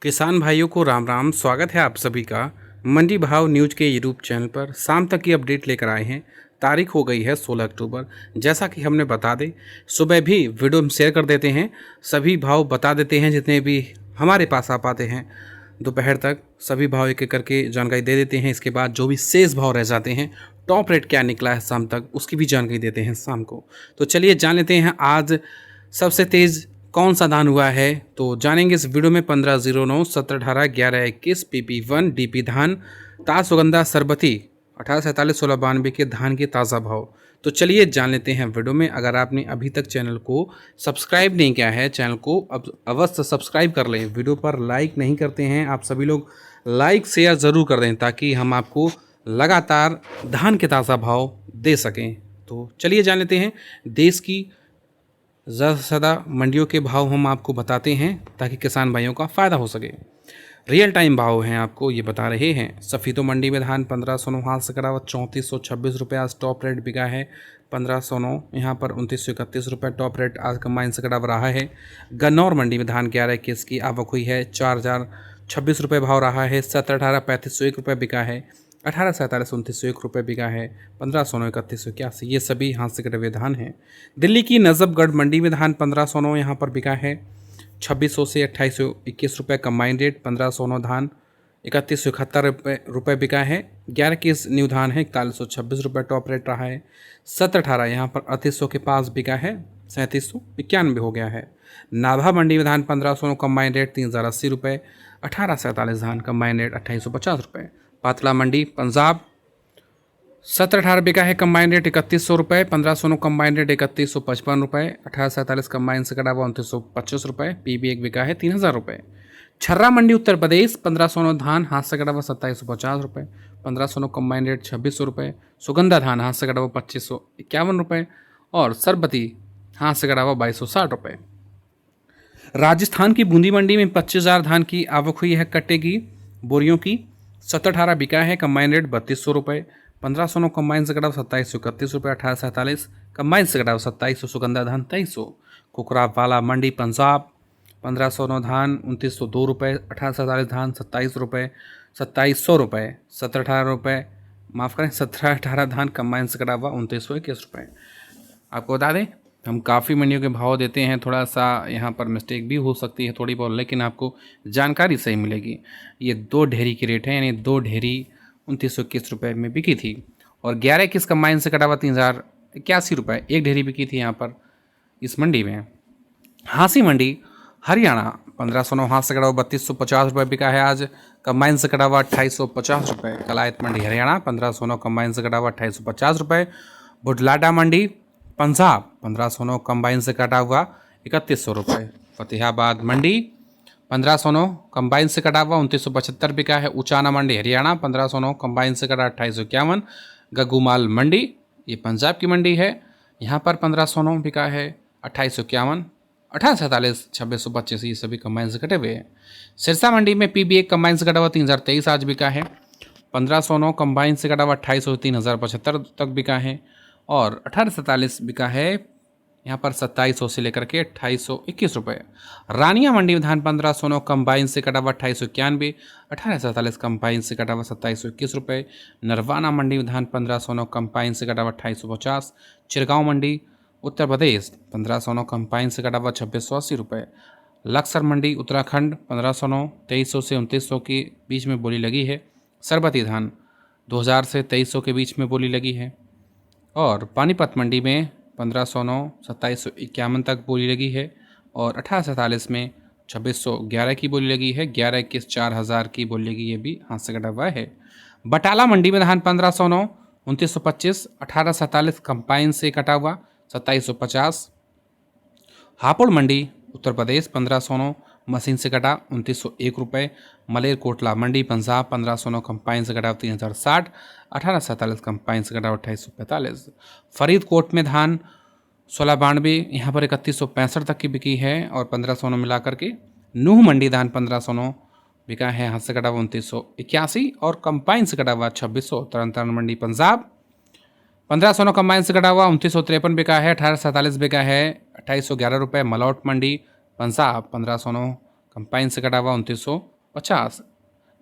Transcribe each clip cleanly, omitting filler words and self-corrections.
किसान भाइयों को राम राम। स्वागत है आप सभी का मंडी भाव न्यूज के यूट्यूब चैनल पर। शाम तक की अपडेट लेकर आए हैं। तारीख हो गई है 16 अक्टूबर। जैसा कि हमने बता दें, सुबह भी वीडियो हम शेयर कर देते हैं, सभी भाव बता देते हैं जितने भी हमारे पास आ पाते हैं। दोपहर तक सभी भाव एक एक करके जानकारी दे देते हैं। इसके बाद जो भी शेष भाव रह जाते हैं, टॉप रेट क्या निकला है शाम तक, उसकी भी जानकारी देते हैं शाम को। तो चलिए जान लेते हैं आज सबसे तेज़ कौन सा धान हुआ है। तो जानेंगे इस वीडियो में। 1509 1718 1121 PP1 DP धान, ताज सुगंधा सरबती 1847 1692 के धान के ताज़ा भाव। तो चलिए जान लेते हैं वीडियो में। अगर आपने अभी तक चैनल को सब्सक्राइब नहीं किया है, चैनल को अब अवश्य सब्सक्राइब कर लें। वीडियो पर लाइक नहीं करते हैं आप सभी लोग, लाइक शेयर ज़रूर कर दें ताकि हम आपको लगातार धान के ताज़ा भाव दे सकें। तो चलिए जान लेते हैं। देश की ज़्यादा से ज़्यादा मंडियों के भाव हम आपको बताते हैं ताकि किसान भाइयों का फ़ायदा हो सके। रियल टाइम भाव हैं आपको ये बता रहे हैं। सफ़ीतो मंडी में धान 1509 हाथ से करावत 3426 रुपये आज टॉप रेट बिका है। 1509 यहाँ पर 2931 रुपये टॉप रेट आज कंबाइन से कराव रहा है। गन्नौर मंडी में धान 1121 की आवक हुई है, 4026 रुपये भाव रहा है। 1718 3501 रुपये बिका है। 1847 2901 रुपये बिका है। 1509 3181, ये सभी हाथ से कटे हुए धान हैं। दिल्ली की नजफगढ़ मंडी में धान 1509 यहाँ पर बिका है। 2600 से 2821 रुपये कंबाइन रेट। 1509 धान 3171 रुपये बिका है। 1121 न्यू धान है, 4126 रुपये टॉप रेट रहा है। 1718 यहाँ पर 3800 के पास बिका है, 3791 हो गया है। नाभा मंडी में धान 1509 कंबाइन रेट 3080 रुपये। 1847 धान कंबाइन रेट 2850 रुपये। पातला मंडी पंजाब 1718 बिका है, कंबाइन रेट 3100 रुपये। 1509 कंबाइन रेट 3155 रुपये। 1847 कंबाइन से कटा हुआ 2925 रुपये। PB1 बिका है 3000 रुपये। छर्रा मंडी उत्तर प्रदेश 1509 धान हाथ से कटा हुआ 2750 रुपये। 1509 कंबाइन रेट 2600 रुपये। सुगंधा धान हाथ से कटा हुआ 2551 रुपये और सरबती हाथ से कटा हुआ 2260 रुपये। राजस्थान की बूंदी मंडी में 25000 धान की आवक हुई है कट्टे की बोरियों की। 1718 बिका है, कंबाइन रेट 3200 रुपये। 1509 कंबाइन से कटाव 2731 रुपये। 1847 कंबाइन से कटाव 2700। सुगंधा धान 2300। कुकरावाला मंडी पंजाब 1509 धान 2902 रुपये। 1847 धान 27 रुपये 2700 रुपये। 1718 रुपये माफ़ करें 1718 धान कंबाइन से कटा हुआ 2921 रुपये। आपको बता दें हम काफ़ी मंडियों के भाव देते हैं, थोड़ा सा यहाँ पर मिस्टेक भी हो सकती है थोड़ी बहुत, लेकिन आपको जानकारी सही मिलेगी। ये 2 ढेरी के रेट हैं, यानी 2 ढेरी 2921 रुपये में बिकी थी और 1121 कंबाइन से कटा हुआ 3081 रुपये एक ढेरी बिकी थी यहाँ पर इस मंडी में। हाँसी मंडी हरियाणा 1509 हाथ से कटा हुआ 3250 रुपये बिका है आज, कंबाइन से कटा हुआ 2850 रुपये। कलायत मंडी हरियाणा 1509 कंबाइन से कटा हुआ 2850 रुपये। बुढलाडा मंडी पंजाब 1509 कंबाइन से कटा हुआ 3100 रुपये। फतेहाबाद मंडी 1509 कंबाइन से कटा हुआ 2975 बिका है। उचाना मंडी हरियाणा 1509 कंबाइन से कटा 2851। गगुमाल मंडी ये पंजाब की मंडी है, यहाँ पर 1509 बिका है 2851। 1847 2625 ये सभी कंबाइन से कटे हुए हैं। सिरसा मंडी में PB1 कंबाइन से कटा हुआ 3023 आज बिका है। 1509 कंबाइन से कटा हुआ 2800 3075 तक बिका है और 1847 बिका है यहाँ पर 2700 से लेकर के 2821 रुपये। रानिया मंडी में धान 1509 कंबाइन से कटा हुआ 2891। 1847 कंबाइन से कटा हुआ 2721 रुपये। नरवाना मंडी में धान 1509 कंबाइन से कटा हुआ 2850। चिरगांव मंडी उत्तर प्रदेश 1509 कंबाइन से कटा हुआ 2680 रुपये। लक्सर मंडी उत्तराखंड 1509 2300 से 2900 के बीच में बोली लगी है। सरबती धान 2000 से 2300 के बीच में बोली लगी है। और पानीपत मंडी में 1509 2751 तक बोली लगी है और 1847 में 2611 की बोली लगी है। 1121 4000 की बोली लगी, ये भी हाथ से कटा हुआ है। बटाला मंडी में धान 1509 2925। 1847 कंबाइन से कटा हुआ 2750। हापुड़ मंडी उत्तर प्रदेश 1509 मशीन से कटा 2901 रुपये। मलेरकोटला मंडी पंजाब 1509 कंबाइन से कटा 3060। 1847 कंबाइन से कटा 2845। फरीदकोट में धान 1692 यहाँ पर 3165 तक की बिकी है और 1509 मिला करके। नूह मंडी धान 1509 बिका है, हाथ से कटा हुआ 2981 और कंबाइन से कटा हुआ 2600। तरन मंडी पंजाब 1509 कंबाइन से कटा हुआ 2953 बिका है। 1847 बिका है 2811 रुपये। मलौट मंडी पंजाब 1509 कंपाइन से कटा हुआ 2950।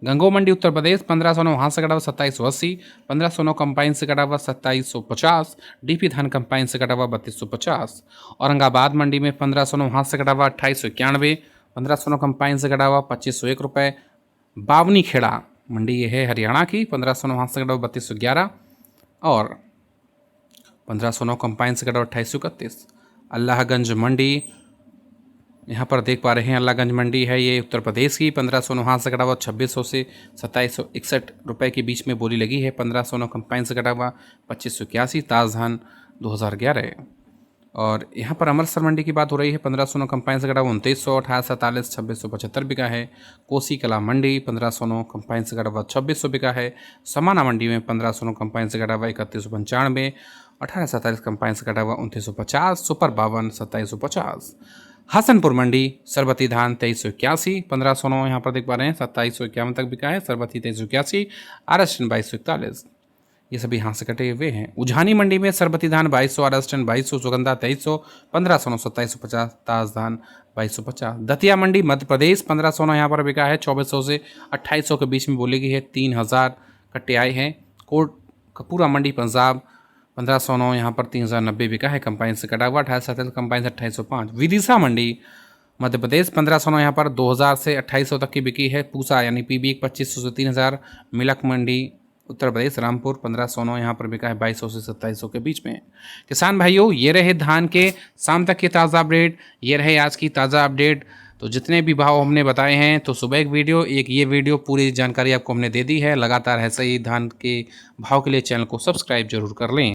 गंगो मंडी उत्तर प्रदेश 1509 वहाँ से कटा हुआ 2780, 1509 कंपाइन से कटा हुआ 2750, डीपी धान कंपाइन से कटा हुआ 3250। औरंगाबाद मंडी में 1509 वहाँ से कटा हुआ 2891, 1509 कंपाइन से कटा हुआ 2501 रुपये। बावनी खेड़ा मंडी ये है हरियाणा की, 1509 वहाँ से कटा हुआ 3211 और 1509 कंपाइन से कटा हुआ 2831। अल्लाहगंज मंडी यहाँ पर देख पा रहे हैं, अल्लाहगंज मंडी है ये उत्तर प्रदेश की, 1509 वहाँ से कटा हुआ 2600 से 2761 रुपये के बीच में बोली लगी है। 1509 कंपाइन से कटा हुआ 2581, ताज धान 2011। और यहाँ पर अमृतसर मंडी की बात हो रही है, 1509 कंपाइन से कटा हुआ 2900, 2847 2675 बिका है। कोसी कला मंडी 1509 कंपाइन से कटा हुआ 2600 बिका है। समाना मंडी में 1509 कंपाइन से कटा हुआ 3195, 1847 कंपाइन से कटा हुआ 2950, सुपर 52 2750। हसनपुर मंडी सरबती धान 2381, 1509 यहाँ पर देख पा रहे हैं 2751 तक बिका है। सरबती 2381, RSN 2241, ये सभी यहाँ से कटे हुए हैं। उझानी मंडी में सरबती धान 2200, RSN 2200, सुगंधा 2300, 1509 2750, ताज धान 2250। दतिया मंडी मध्य प्रदेश 1509 यहाँ पर बिका है, 2400 से 2800 के बीच में बोली गई है। 3000 कट्टे आए हैं। कोट कपूरा मंडी पंजाब 1509 यहाँ पर 3090 बिका है, कंपाइन से कटा हुआ। 2847 कंपाइन से 2805। विदिशा मंडी मध्य प्रदेश 1509 यहाँ पर 2000 से 2800 तक की बिकी है। पूसा यानी PB 2500 से 3000। मिलक मंडी उत्तर प्रदेश रामपुर 1509 यहाँ पर बिका है 2200 से 2700 के बीच में। किसान भाइयों, ये रहे धान के शाम तक के ताज़ा अपडेट, ये रहे आज की ताज़ा अपडेट। तो जितने भी भाव हमने बताए हैं, तो सुबह एक वीडियो, एक ये वीडियो, पूरी जानकारी आपको हमने दे दी है। लगातार ऐसे ही धान के भाव के लिए चैनल को सब्सक्राइब जरूर कर लें।